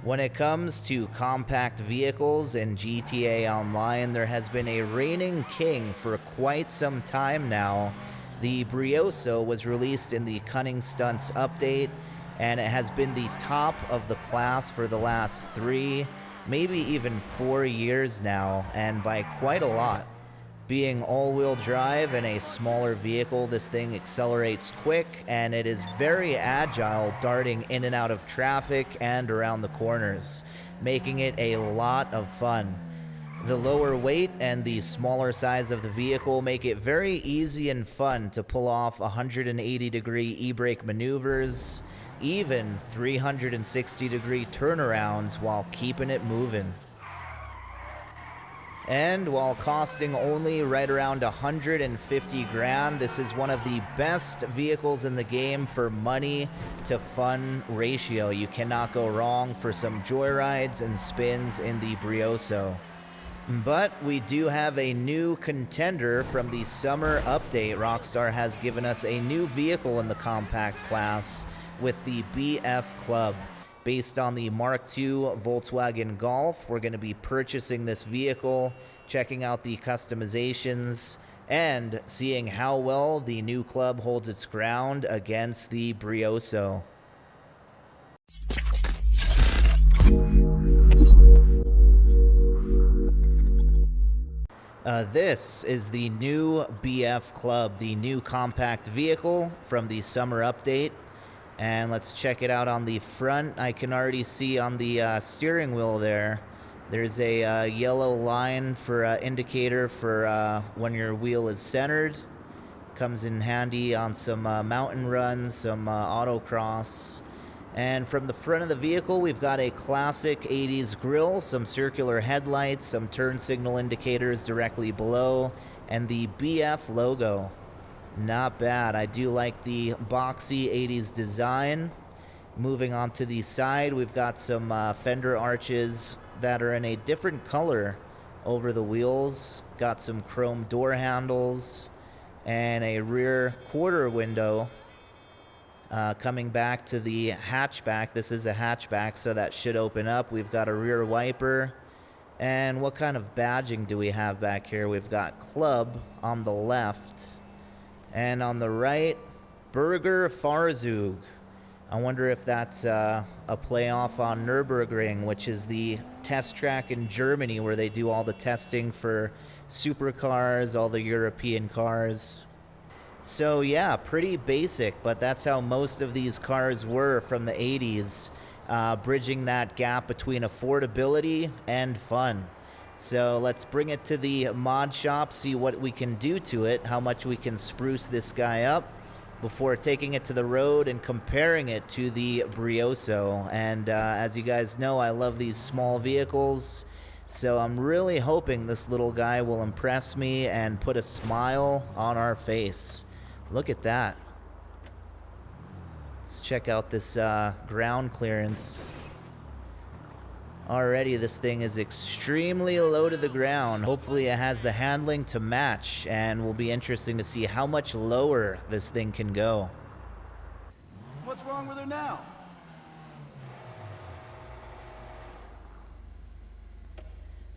When it comes to compact vehicles in GTA Online, there has been a reigning king for quite some time now. The Brioso was released in the Cunning Stunts update, and it has been the top of the class for the last 3, maybe even 4 years now, and by quite a lot. Being all-wheel drive and a smaller vehicle, this thing accelerates quick, and it is very agile, darting in and out of traffic and around the corners, making it a lot of fun. The lower weight and the smaller size of the vehicle make it very easy and fun to pull off 180-degree e-brake maneuvers, even 360-degree turnarounds while keeping it moving. And while costing only right around 150 grand, this is one of the best vehicles in the game for money to fun ratio. You cannot go wrong for some joyrides and spins in the Brioso. But we do have a new contender from the summer update. Rockstar has given us a new vehicle in the compact class with the BF Club. Based on the Mark II Volkswagen Golf, we're going to be purchasing this vehicle, checking out the customizations, and seeing how well the new club holds its ground against the Brioso. This is the new BF Club, the new compact vehicle from the summer update. And let's check it out on the front. I can already see on the steering wheel there's a yellow line for indicator for when your wheel is centered. Comes in handy on some mountain runs, some autocross. And from the front of the vehicle, we've got a classic 80s grille, some circular headlights, some turn signal indicators directly below, and the BF logo. Not bad. I do like the boxy 80s design. Moving on to the side, we've got some fender arches that are in a different color over the wheels. Got some chrome door handles and a rear quarter window. Coming back to the hatchback, this is a hatchback, so that should open up. We've got a rear wiper. And what kind of badging do we have back here? We've got Club on the left. And on the right, Burger Fahrzeug. I wonder if that's a play-off on Nürburgring, which is the test track in Germany where they do all the testing for supercars, all the European cars. So yeah, pretty basic, but that's how most of these cars were from the 80s, bridging that gap between affordability and fun. So let's bring it to the mod shop, see what we can do to it, how much we can spruce this guy up before taking it to the road and comparing it to the Brioso. And as you guys know, I love these small vehicles, so I'm really hoping this little guy will impress me and put a smile on our face. Look at that. Let's check out this ground clearance. Already this thing is extremely low to the ground. Hopefully it has the handling to match, and will be interesting to see how much lower this thing can go. What's wrong with her now?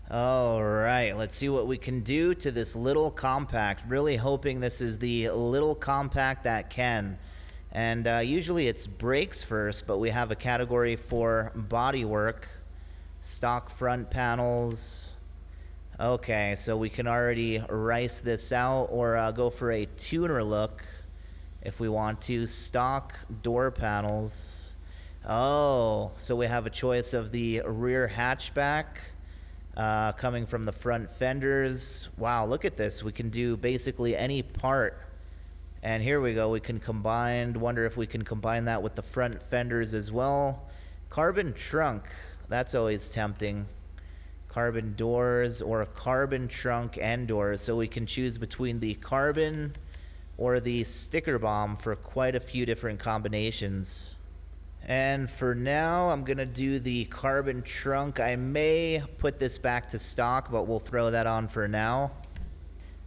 All right, let's see what we can do to this little compact. Really hoping this is the little compact that can. And usually it's brakes first, but we have a category for bodywork. Stock front panels. Okay, so we can already rice this out or go for a tuner look if we want to. Stock door panels. Oh, so we have a choice of the rear hatchback coming from the front fenders. Wow, look at this. We can do basically any part. And here we go. We can combine. Wonder if we can combine that with the front fenders as well. Carbon trunk. That's always tempting. Carbon doors or carbon trunk and doors. So we can choose between the carbon or the sticker bomb for quite a few different combinations. And for now, I'm going to do the carbon trunk. I may put this back to stock, but we'll throw that on for now.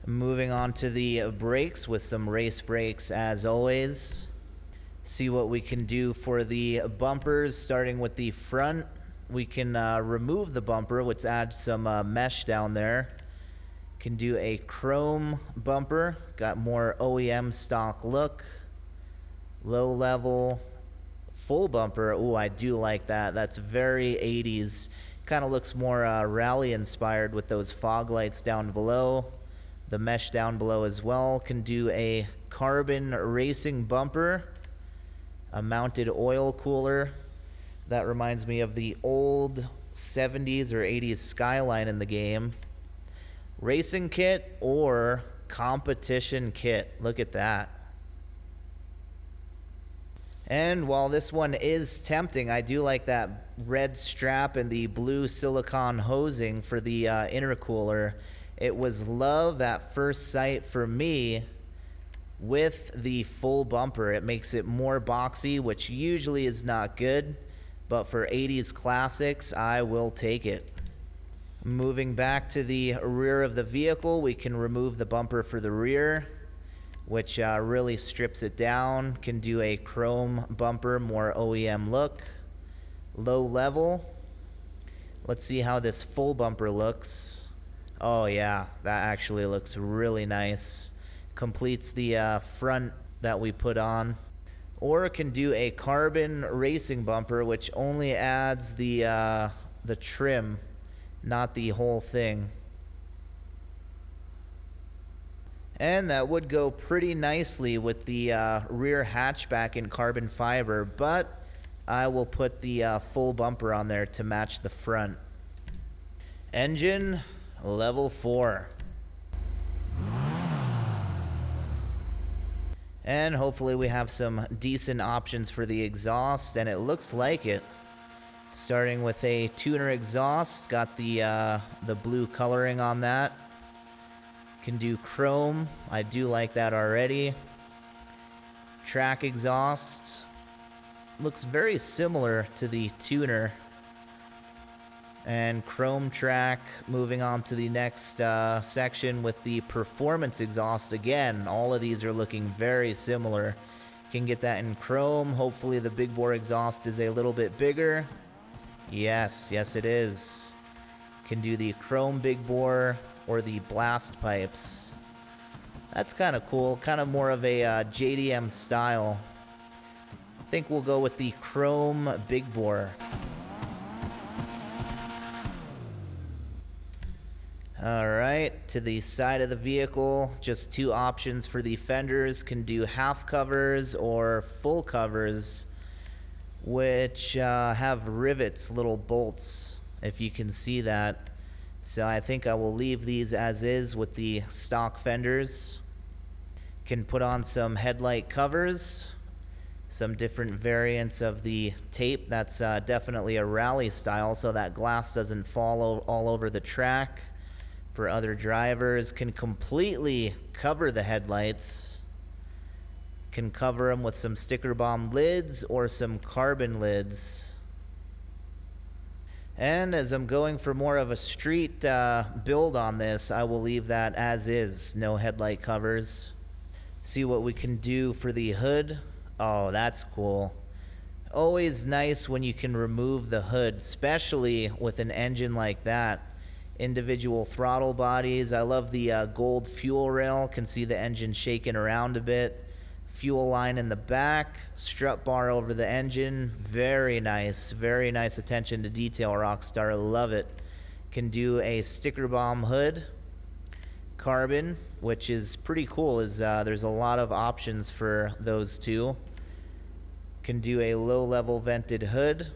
Moving on to the brakes with some race brakes as always. See what we can do for the bumpers, starting with the front. we can remove the bumper, which adds some mesh down there. Can do a chrome bumper, got more OEM stock look. Low level, full bumper. Ooh, I do like that. That's very 80s. Kind of looks more rally inspired with those fog lights down below. The mesh down below as well. Can do a carbon racing bumper. A mounted oil cooler. That reminds me of the old 70s or 80s Skyline in the game. Racing kit or competition kit. Look at that. And while this one is tempting, I do like that red strap and the blue silicone hosing for the intercooler. It was love at first sight for me with the full bumper. It makes it more boxy, which usually is not good, but for 80s classics, I will take it. Moving back to the rear of the vehicle, we can remove the bumper for the rear, which really strips it down. Can do a chrome bumper, more OEM look. Low level. Let's see how this full bumper looks. Oh yeah, that actually looks really nice. Completes the front that we put on. Or can do a carbon racing bumper, which only adds the trim, not the whole thing. And that would go pretty nicely with the rear hatchback in carbon fiber, but I will put the full bumper on there to match the front. Engine, level 4. And hopefully we have some decent options for the exhaust, and it looks like it. Starting with a tuner exhaust, got the blue coloring on that. Can do chrome, I do like that already. Track exhaust, looks very similar to the tuner. And chrome track, moving on to the next section with the performance exhaust. Again, all of these are looking very similar. Can get that in chrome. Hopefully the big bore exhaust is a little bit bigger. Yes, yes it is. Can do the chrome big bore or the blast pipes. That's kind of cool, kind of more of a JDM style. I think we'll go with the chrome big bore. Alright, to the side of the vehicle, just two options for the fenders. Can do half covers or full covers, which have rivets, little bolts, if you can see that. So I think I will leave these as is with the stock fenders. Can put on some headlight covers, some different variants of the tape. That's definitely a rally style, so that glass doesn't fall all over the track. For other drivers, can completely cover the headlights. Can cover them with some sticker bomb lids or some carbon lids. And as I'm going for more of a street build on this, I will leave that as is, no headlight covers. See what we can do for the hood. Oh, that's cool. Always nice when you can remove the hood, especially with an engine like that. Individual throttle bodies. I love the gold fuel rail. Can see the engine shaking around a bit. Fuel line in the back, strut bar over the engine. Very nice attention to detail, Rockstar. Love it. Can do a sticker bomb hood. Carbon, which is pretty cool, is there's a lot of options for those two. Can do a low level vented hood.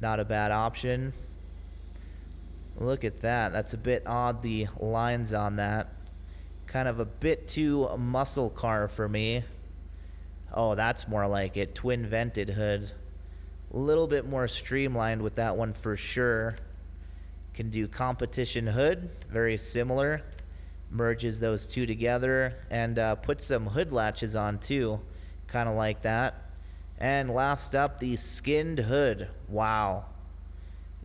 Not a bad option. Look at that. That's a bit odd, the lines on that. Kind of a bit too muscle car for me. Oh, that's more like it. Twin vented hood. A little bit more streamlined with that one for sure. Can do competition hood. Very similar. Merges those two together. And put some hood latches on too. Kind of like that. And last up, the skinned hood. Wow.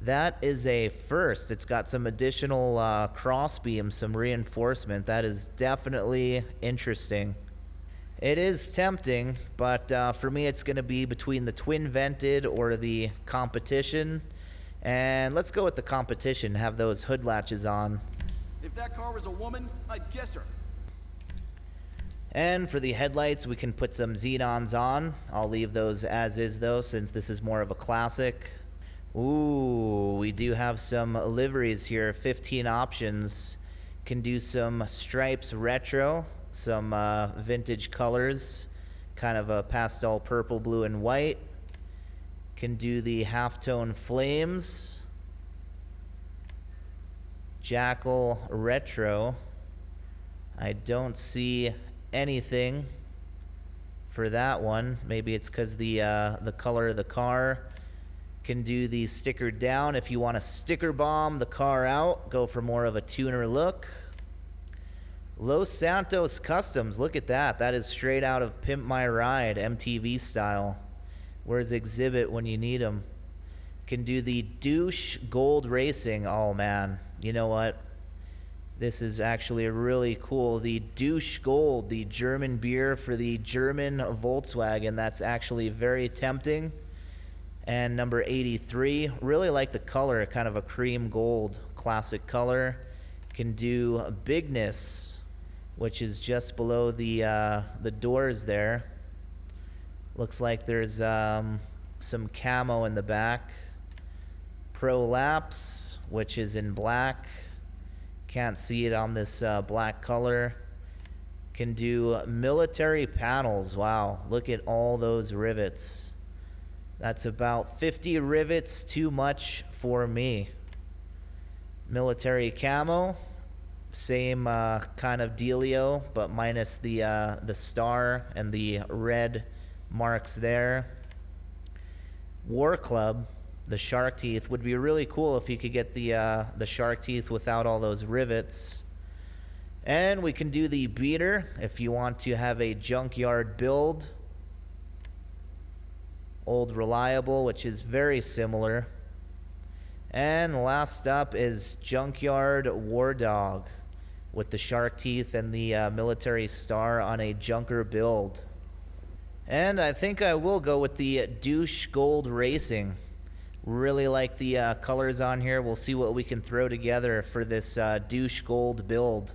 That is a first. It's got some additional crossbeam, some reinforcement. That is definitely interesting. It is tempting, but for me it's going to be between the twin vented or the competition. And let's go with the competition, have those hood latches on. If that car was a woman, I'd guess her. And for the headlights, we can put some xenons on. I'll leave those as is though, since this is more of a classic. Ooh, we do have some liveries here, 15 options. Can do some stripes retro, some vintage colors, kind of a pastel purple, blue, and white. Can do the halftone flames. Jackal retro. I don't see anything for that one. Maybe it's because the color of the car. Can do the sticker down if you want to sticker bomb the car out. Go for more of a tuner look. Los Santos Customs. Look at that. That is straight out of Pimp My Ride, MTV style. Where's Exhibit when you need him? Can do the douche gold racing. Oh man, you know what? This is actually really cool. The douche gold, the German beer for the German Volkswagen. That's actually very tempting. And number 83, really like the color, kind of a cream gold, classic color. Can do bigness, which is just below the doors there. Looks like there's some camo in the back. Prolapse, which is in black. Can't see it on this black color. Can do military panels. Wow, look at all those rivets. That's about 50 rivets too much for me. Military camo, same kind of dealio, but minus the star and the red marks there. War Club, the shark teeth would be really cool if you could get the shark teeth without all those rivets. And we can do the beater if you want to have a junkyard build. Old Reliable, which is very similar. And last up is Junkyard War Dog with the shark teeth and the military star on a junker build. And I think I will go with the douche gold racing. Really like the colors on here. We'll see what we can throw together for this douche gold build.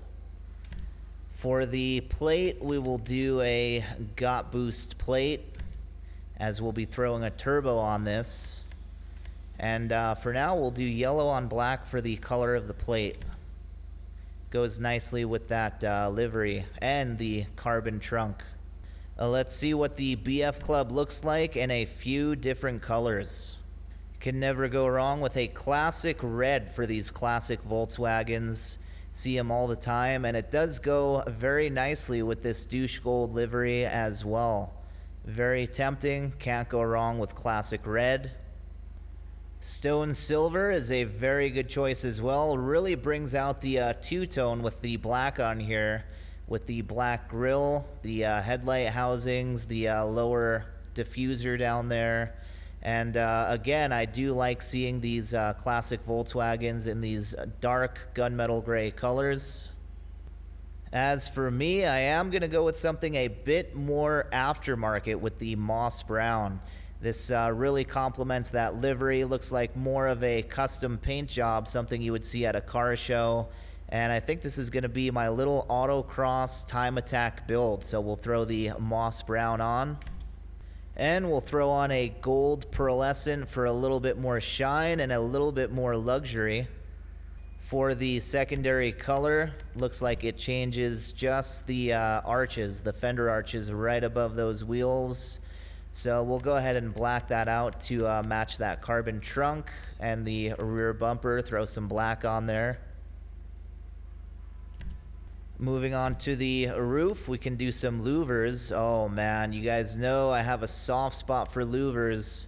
For the plate, we will do a Got Boost plate, as we'll be throwing a turbo on this. And for now, we'll do yellow on black for the color of the plate. Goes nicely with that livery and the carbon trunk. Let's see what the BF Club looks like in a few different colors. Can never go wrong with a classic red for these classic Volkswagens. See them all the time, and it does go very nicely with this douche gold livery as well. Very tempting, can't go wrong with classic red. Stone Silver is a very good choice as well. Really brings out the two-tone with the black on here, with the black grille, the headlight housings, the lower diffuser down there. And again, I do like seeing these classic Volkswagens in these dark gunmetal gray colors. As for me, I am going to go with something a bit more aftermarket with the moss brown. This really complements that livery. Looks like more of a custom paint job, something you would see at a car show. And I think this is going to be my little autocross time attack build. So we'll throw the moss brown on. And we'll throw on a gold pearlescent for a little bit more shine and a little bit more luxury. For the secondary color, looks like it changes just the arches, the fender arches right above those wheels. So we'll go ahead and black that out to match that carbon trunk and the rear bumper, throw some black on there. Moving on to the roof, we can do some louvers. Oh man, you guys know I have a soft spot for louvers.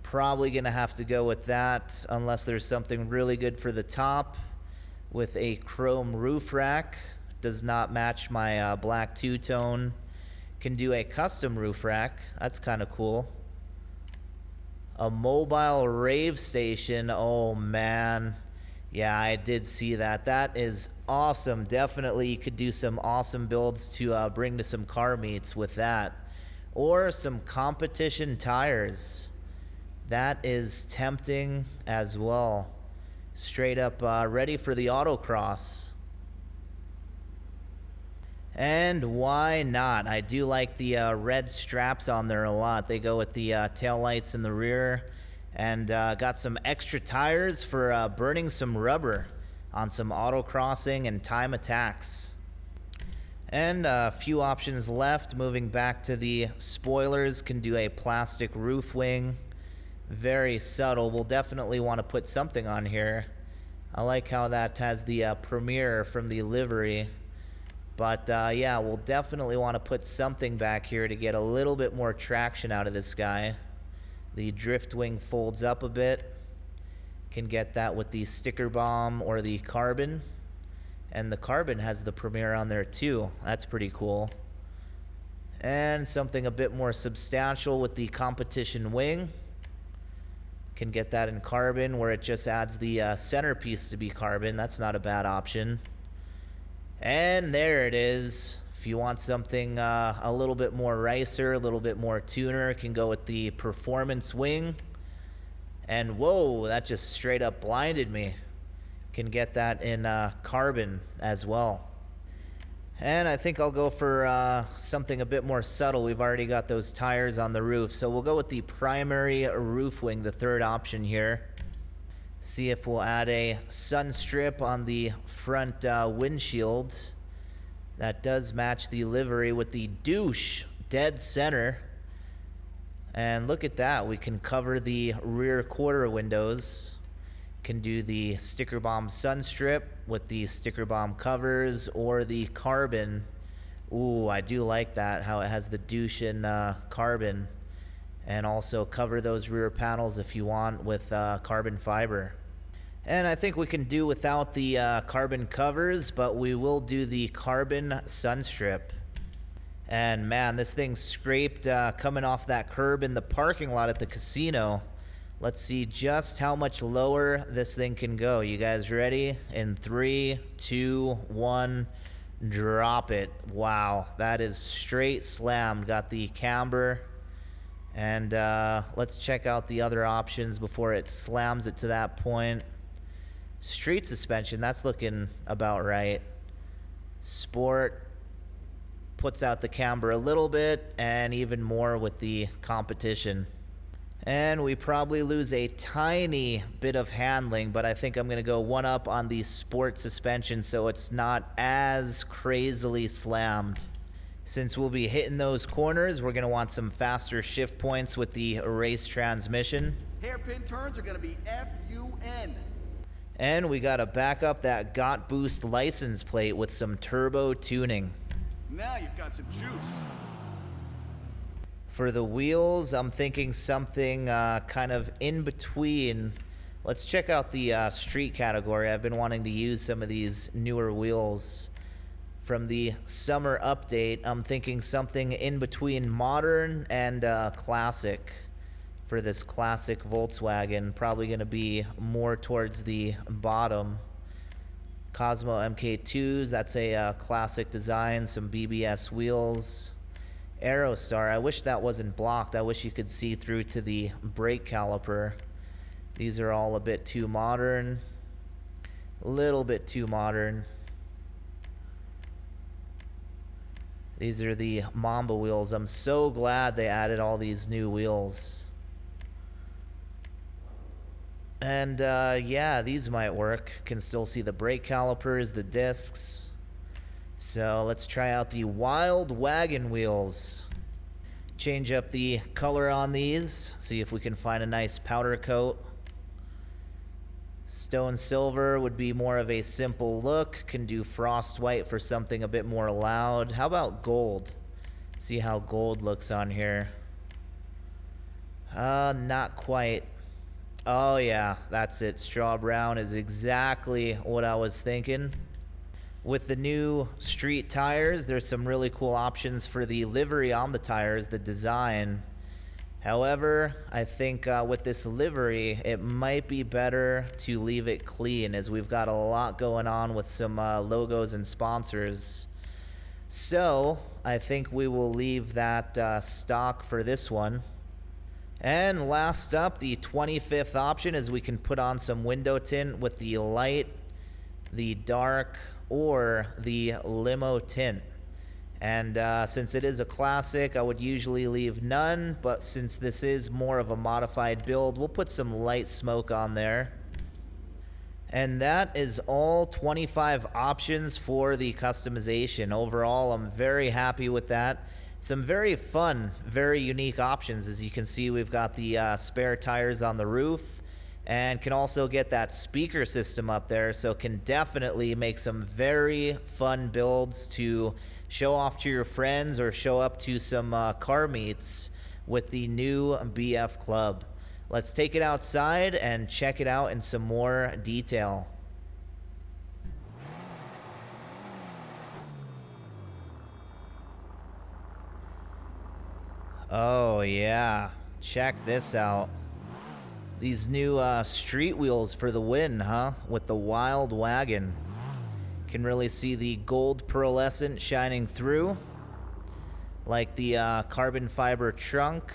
Probably gonna have to go with that unless there's something really good for the top. With a chrome roof rack, does not match my black two-tone. Can do a custom roof rack, that's kind of cool. A mobile rave station, oh man. Yeah, I did see that. That is awesome. Definitely you could do some awesome builds to bring to some car meets with that. Or some competition tires. That is tempting as well. Straight up ready for the autocross. And why not? I do like the red straps on there a lot. They go with the tail lights in the rear. And got some extra tires for burning some rubber on some autocrossing and time attacks. And a few options left. Moving back to the spoilers, can do a plastic roof wing. Very subtle. We'll definitely want to put something on here. I like how that has the premiere from the livery. But yeah, we'll definitely want to put something back here to get a little bit more traction out of this guy. The drift wing folds up a bit. Can get that with the sticker bomb or the carbon. And the carbon has the premiere on there too. That's pretty cool. And something a bit more substantial with the competition wing. Can get that in carbon where it just adds the centerpiece to be carbon. That's not a bad option. And there it is. If you want something a little bit more ricer, a little bit more tuner, can go with the performance wing. And whoa, that just straight up blinded me. Can get that in carbon as well. And I think I'll go for something a bit more subtle. We've already got those tires on the roof. So we'll go with the primary roof wing, the third option here. See if we'll add a sun strip on the front windshield. That does match the livery with the douche dead center. And look at that. We can cover the rear quarter windows. Can do the sticker bomb sun strip with the sticker bomb covers or the carbon. Ooh, I do like that, how it has the douche in carbon. And also cover those rear panels if you want with carbon fiber. And I think we can do without the carbon covers, but we will do the carbon sun strip. And man, this thing scraped coming off that curb in the parking lot at the casino. Let's see just how much lower this thing can go. You guys ready? In 3, 2, 1, drop it. Wow, that is straight slammed. Got the camber. And let's check out the other options before it slams it to that point. Street suspension, that's looking about right. Sport puts out the camber a little bit, and even more with the competition. And we probably lose a tiny bit of handling, but I think I'm going to go one up on the sport suspension so it's not as crazily slammed. Since we'll be hitting those corners, we're going to want some faster shift points with the race transmission. Hairpin turns are gonna be F-U-N. And we got to back up that Got Boost license plate with some turbo tuning. Now you've got some juice. For the wheels, I'm thinking something kind of in between. Let's check out the street category. I've been wanting to use some of these newer wheels. From the summer update, I'm thinking something in between modern and classic. For this classic Volkswagen, probably going to be more towards the bottom. Cosmo MK2s, that's a classic design, some BBS wheels. Aerostar, I wish that wasn't blocked. I wish you could see through to the brake caliper. These are all a bit too modern. A little bit too modern. These are the Mamba wheels. I'm so glad they added all these new wheels. And yeah, these might work. Can still see the brake calipers, the discs. So let's try out the Wild Wagon wheels. Change up the color on these. See if we can find a nice powder coat. Stone silver would be more of a simple look. Can do frost white for something a bit more loud. How about gold? See how gold looks on here. Not quite. Oh yeah, that's it. Straw brown is exactly what I was thinking. With the new street tires, there's some really cool options for the livery on the tires, the design. However, I think with this livery, it might be better to leave it clean, as we've got a lot going on with some logos and sponsors. So I think we will leave that stock for this one. And last up, the 25th option is we can put on some window tint with the light, the dark, or the limo tint. And since it is a classic, I would usually leave none, but since this is more of a modified build, we'll put some light smoke on there. And that is all 25 options for the customization. Overall, I'm very happy with that. Some very fun, very unique options. As you can see, we've got the spare tires on the roof, and can also get that speaker system up there, so can definitely make some very fun builds to show off to your friends or show up to some car meets with the new BF Club. Let's take it outside and check it out in some more detail. Oh yeah, check this out. These new street wheels for the win, huh? With the wild wagon. Can really see the gold pearlescent shining through, like the carbon fiber trunk.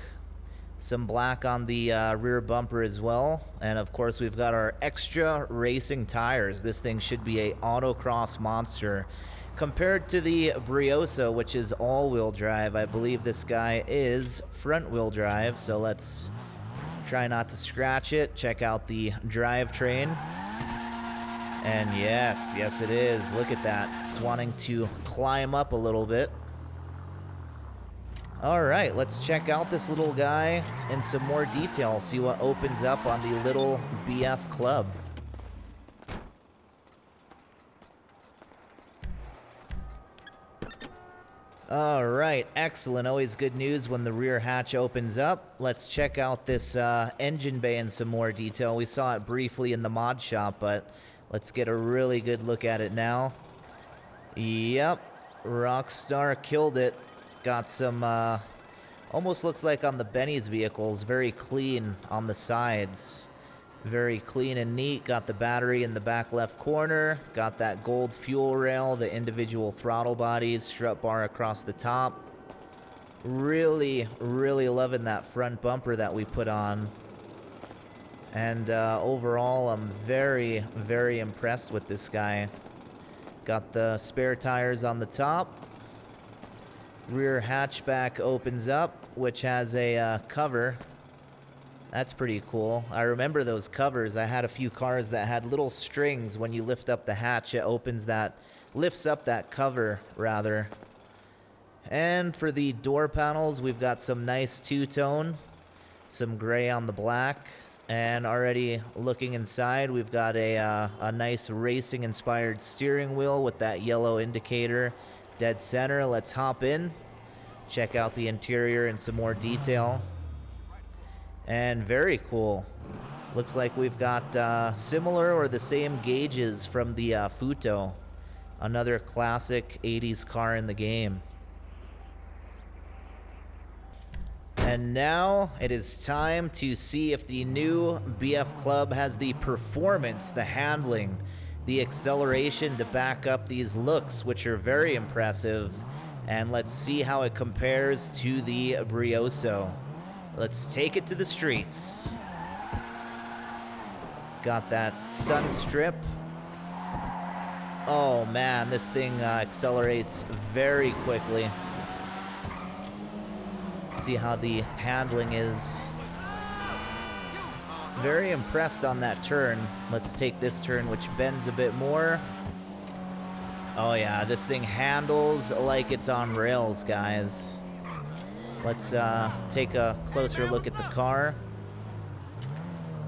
Some black on the rear bumper as well. And of course, we've got our extra racing tires. This thing should be a autocross monster. Compared to the Brioso, which is all-wheel drive, I believe this guy is front-wheel drive. So let's try not to scratch it. Check out the drivetrain. And yes it is. Look at that. It's wanting to climb up a little bit. All right, let's check out this little guy in some more detail, see what opens up on the little BF Club. All right, excellent. Always good news when the rear hatch opens up. Let's check out this engine bay in some more detail. We saw it briefly in the mod shop, but let's get a really good look at it now. Yep, Rockstar killed it. Got some, almost looks like on the Benny's vehicles, very clean on the sides. Very clean and neat. Got the battery in the back left corner. Got that gold fuel rail, the individual throttle bodies, strut bar across the top. Really loving that front bumper that we put on. And overall, I'm very impressed with this guy. Got the spare tires on the top. Rear hatchback opens up, which has a cover. That's pretty cool. I remember those covers. I had a few cars that had little strings. When you lift up the hatch, it opens that, lifts up that cover, rather. And for the door panels, we've got some nice two-tone, some gray on the black. And already looking inside, we've got a nice racing-inspired steering wheel with that yellow indicator dead center. Let's hop in, check out the interior in some more detail. And very cool. Looks like we've got similar or the same gauges from the Futo, another classic 80s car in the game. And now it is time to see if the new BF Club has the performance, the handling, the acceleration to back up these looks, which are very impressive. And let's see how it compares to the Brioso. Let's take it to the streets. Got that sun strip. Oh man, this thing accelerates very quickly. See how the handling is. Very impressed on that turn. Let's take this turn, which bends a bit more. Oh yeah, this thing handles like it's on rails, guys. Let's take a closer look at the car.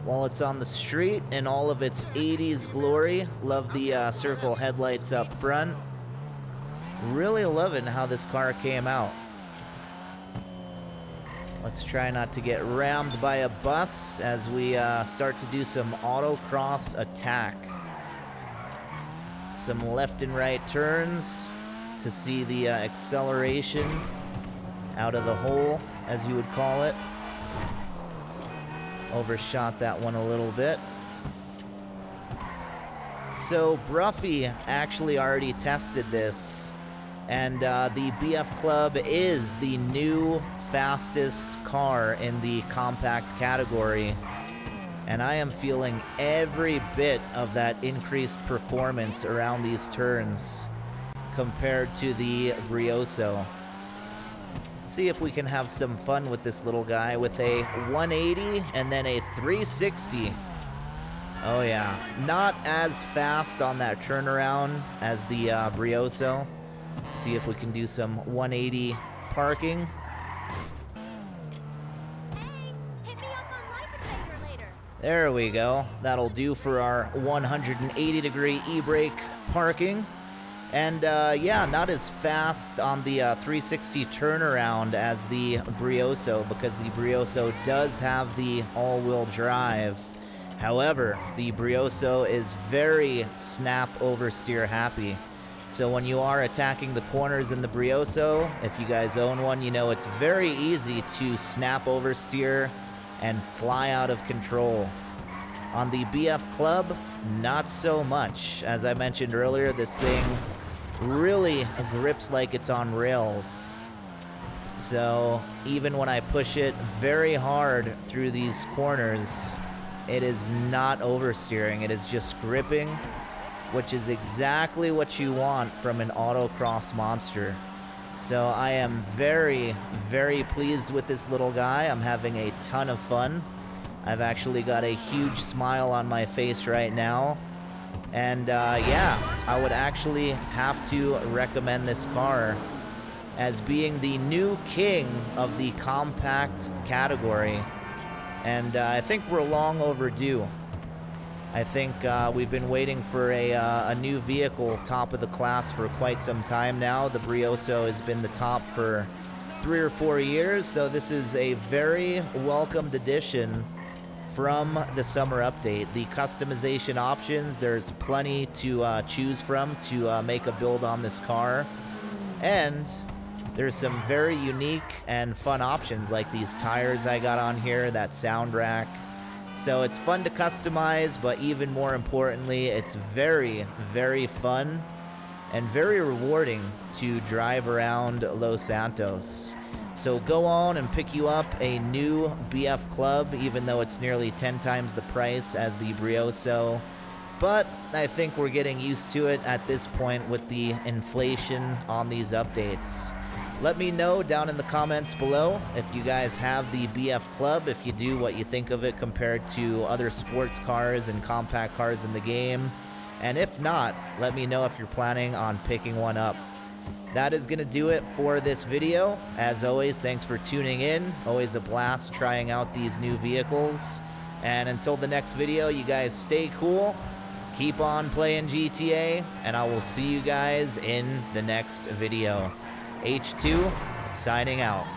While it's on the street in all of its 80s glory. Love the circle headlights up front. Really loving how this car came out. Let's try not to get rammed by a bus as we start to do some autocross attack. Some left and right turns to see the acceleration out of the hole, as you would call it. Overshot that one a little bit. So Bruffy actually already tested this, and the BF Club is the new fastest car in the compact category, and I am feeling every bit of that increased performance around these turns compared to the Brioso. See if we can have some fun with this little guy with a 180 and then a 360. Oh yeah, not as fast on that turnaround as the Brioso. See if we can do some 180 parking. Hey, hit me up on livery later. There we go. That'll do for our 180-degree e-brake parking. And yeah, not as fast on the 360 turnaround as the Brioso, because the Brioso does have the all-wheel drive. However, the Brioso is very snap oversteer happy. So when you are attacking the corners in the Brioso, if you guys own one, you know it's very easy to snap oversteer and fly out of control. On the BF Club, not so much. As I mentioned earlier, this thing really grips like it's on rails. So even when I push it very hard through these corners, it is not oversteering. It is just gripping, which is exactly what you want from an autocross monster. So I am very, very pleased with this little guy. I'm having a ton of fun. I've actually got a huge smile on my face right now. And yeah, I would actually have to recommend this car as being the new king of the compact category. And I think we're long overdue. I think we've been waiting for a new vehicle top of the class for quite some time now. The Brioso has been the top for 3 or 4 years, so this is a very welcomed addition from the summer update. The customization options, there's plenty to choose from to make a build on this car. And there's some very unique and fun options like these tires I got on here, that sound rack. So it's fun to customize, but even more importantly, it's very, very fun and very rewarding to drive around Los Santos. So go on and pick you up a new BF Club, even though it's nearly 10 times the price as the Brioso. But I think we're getting used to it at this point with the inflation on these updates. Let me know down in the comments below if you guys have the BF Club, if you do, what you think of it compared to other sports cars and compact cars in the game. And if not, let me know if you're planning on picking one up. That is going to do it for this video. As always, thanks for tuning in. Always a blast trying out these new vehicles. And until the next video, you guys stay cool, keep on playing GTA, and I will see you guys in the next video. H2 signing out.